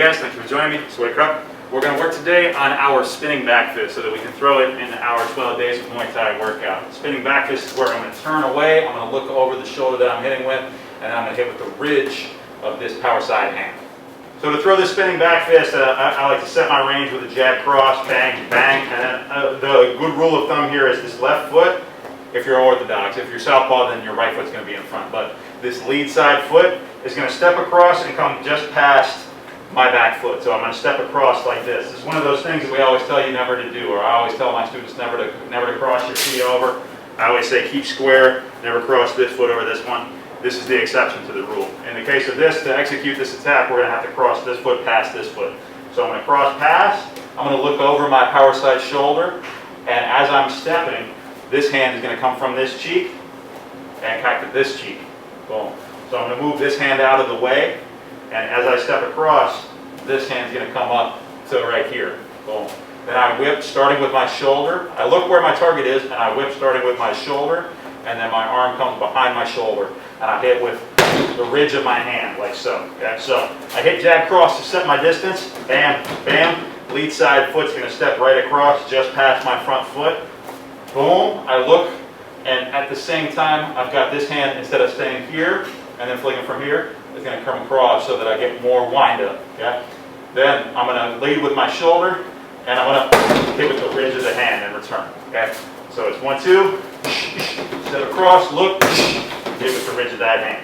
guys, thank you for joining me. Sway Krupp. We're going to work today on our spinning back fist so that we can throw it in our 12 days of Muay Thai workout. Spinning back fist is where I'm going to turn away, I'm going to look over the shoulder that I'm hitting with, and then I'm going to hit with the ridge of this power side hand. So to throw this spinning back fist, I like to set my range with a jab cross, bang, bang, and the good rule of thumb here is this left foot, if you're orthodox. If you're southpaw, then your right foot's going to be in front. But this lead side foot is going to step across and come just past my back foot. So I'm going to step across like this. This is one of those things that we always tell you never to do, or I always tell my students never to cross your feet over. I always say keep square, never cross this foot over this one. This is the exception to the rule. In the case of this, to execute this attack, we're going to have to cross this foot past this foot. So I'm going to cross past, I'm going to look over my power side shoulder, and as I'm stepping, this hand is going to come from this cheek and back to this cheek. Boom. So I'm going to move this hand out of the way, and as I step across, this hand's going to come up to right here. Boom. Then I whip starting with my shoulder. I look where my target is, and I whip starting with my shoulder, and then my arm comes behind my shoulder, and I hit with the ridge of my hand, like so. Okay? So I hit jab cross to set my distance. Bam, bam. Lead side foot's going to step right across just past my front foot. Boom. I look, and at the same time, I've got this hand, instead of staying here and then flicking from here, it's going to come across so that I get more wind up. Okay? Then I'm going to lead with my shoulder, and I'm going to hit with the ridge of the hand and return. Okay? So it's 1, 2, step across, look, hit with the ridge of that hand.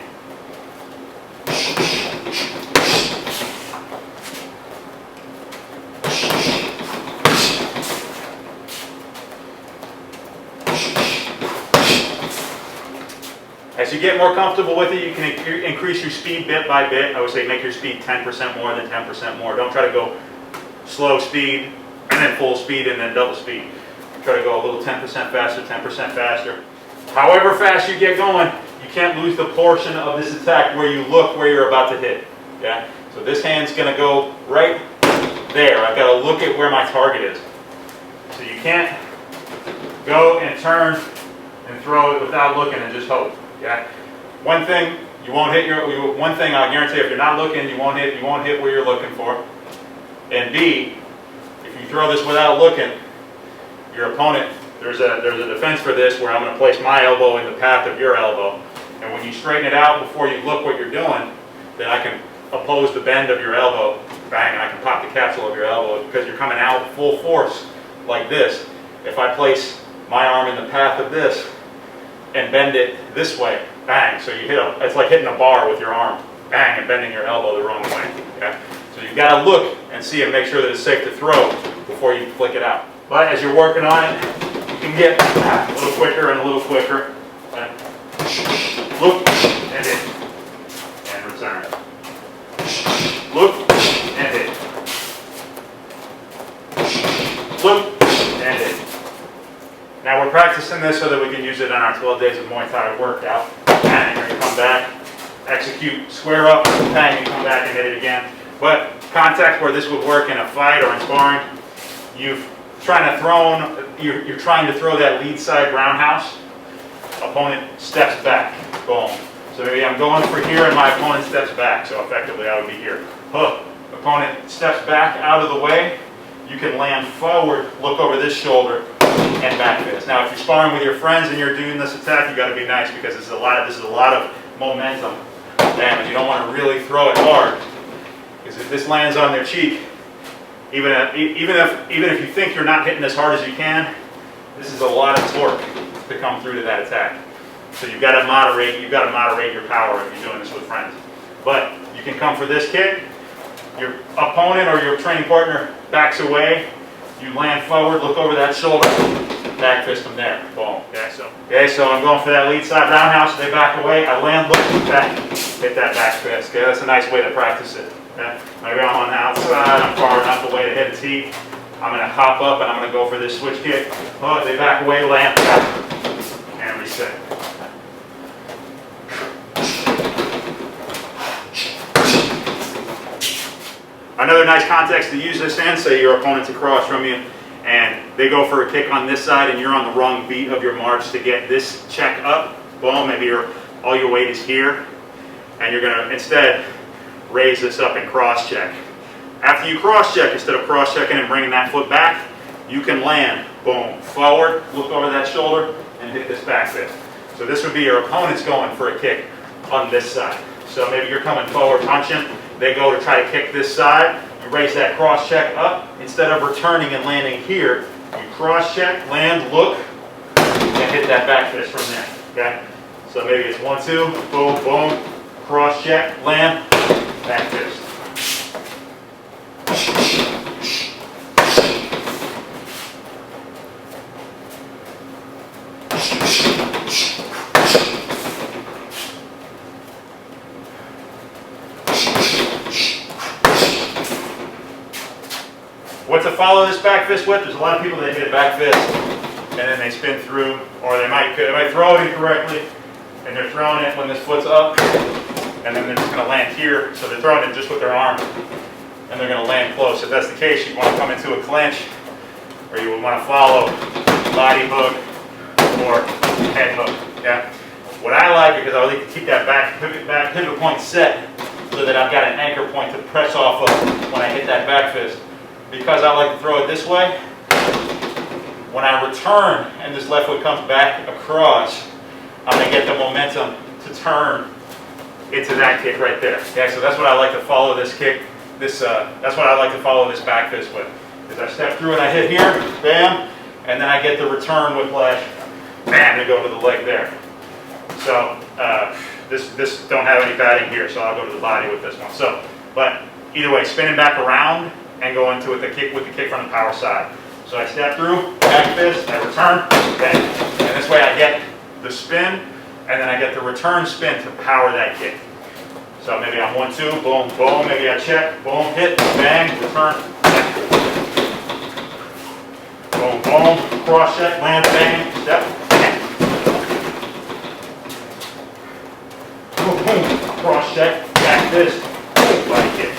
As you get more comfortable with it, you can increase your speed bit by bit. I would say make your speed 10% more than 10% more. Don't try to go slow speed and then full speed and then double speed. Try to go a little 10% faster, 10% faster. However fast you get going, you can't lose the portion of this attack where you look where you're about to hit. Yeah? So this hand's going to go right there. I've got to look at where my target is. So you can't go and turn and throw it without looking and just hope. Yeah. One thing you won't hit one thing I guarantee, if you're not looking, you won't hit where you're looking for. And B, if you throw this without looking, your opponent, there's a defense for this where I'm going to place my elbow in the path of your elbow. And when you straighten it out before you look what you're doing, then I can oppose the bend of your elbow. Bang, and I can pop the capsule of your elbow because you're coming out full force like this. If I place my arm in the path of this and bend it this way, bang. So you it's like hitting a bar with your arm, bang, and bending your elbow the wrong way. Okay? So you've got to look and see and make sure that it's safe to throw before you flick it out. But as you're working on it, you can get a little quicker and a little quicker. Look and hit, and return. Look and hit. Look and hit. Now we're practicing this so that we can use it on our 12 days of Muay Thai workout. And you're going to come back, execute, square up, bang, and come back and hit it again. But contact where this would work in a fight or in sparring, you're trying to throw that lead side roundhouse. Opponent steps back. Boom. So maybe I'm going for here and my opponent steps back. So effectively I would be here. Hook. Opponent steps back out of the way. You can land forward, look over this shoulder, and back fist. Now, if you're sparring with your friends and you're doing this attack, you got to be nice because this is a lot of momentum damage. You don't want to really throw it hard because if this lands on their cheek, even if you think you're not hitting as hard as you can, this is a lot of torque to come through to that attack. So you've got to moderate. You've got to moderate your power if you're doing this with friends. But you can come for this kick. Your opponent or your training partner backs away. You land forward, look over that shoulder, back fist from there. Boom. Okay, so I'm going for that lead side roundhouse. They back away. I land, look back, hit that back fist. Okay, that's a nice way to practice it. Okay? Maybe I'm on the outside. I'm far enough away to hit a tee. I'm going to hop up and I'm going to go for this switch kick. Oh, they back away, land, and reset. Another nice context to use this in, say your opponent's across from you and they go for a kick on this side and you're on the wrong beat of your march to get this check up. Boom, maybe all your weight is here and you're going to instead raise this up and cross check. After you cross check, instead of cross checking and bringing that foot back, you can land, boom, forward, look over that shoulder, and hit this back fist. So this would be your opponent's going for a kick on this side. So maybe you're coming forward punching, they go to try to kick this side, you raise that cross check up, instead of returning and landing here, you cross check, land, look, and hit that back fist from there, okay? So maybe it's 1, 2, boom, boom, cross check, land, back fist. What to follow this back fist with? There's a lot of people that hit a back fist and then they spin through, or they might throw it incorrectly and they're throwing it when this foot's up and then they're just going to land here. So they're throwing it just with their arm and they're going to land close. If that's the case, you want to come into a clinch, or you would want to follow body hook or head hook. Yeah. What I like, because I like to keep that back pivot point set so that I've got an anchor point to press off of when I hit that back fist. Because I like to throw it this way, when I return and this left foot comes back across, I'm going to get the momentum to turn into that kick right there. Okay, so that's what I like to follow this kick. That's what I like to follow this back fist with. Is I step through and I hit here, bam, and then I get the return whiplash, bam, to go to the leg there. So this don't have any padding here, so I'll go to the body with this one. So, but either way, spinning back around and go into it with the kick from the power side. So I step through, back fist, I return, bang, and this way I get the spin, and then I get the return spin to power that kick. So maybe I'm 1, 2, boom, boom, maybe I check, boom, hit, bang, return, bang. Boom, boom, cross check, land, bang, step, bang. Boom, boom, cross check, back fist, boom, body kick.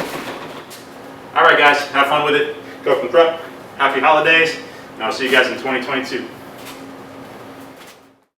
All right, guys, have fun with it. Go from prep. Happy holidays, and I'll see you guys in 2022.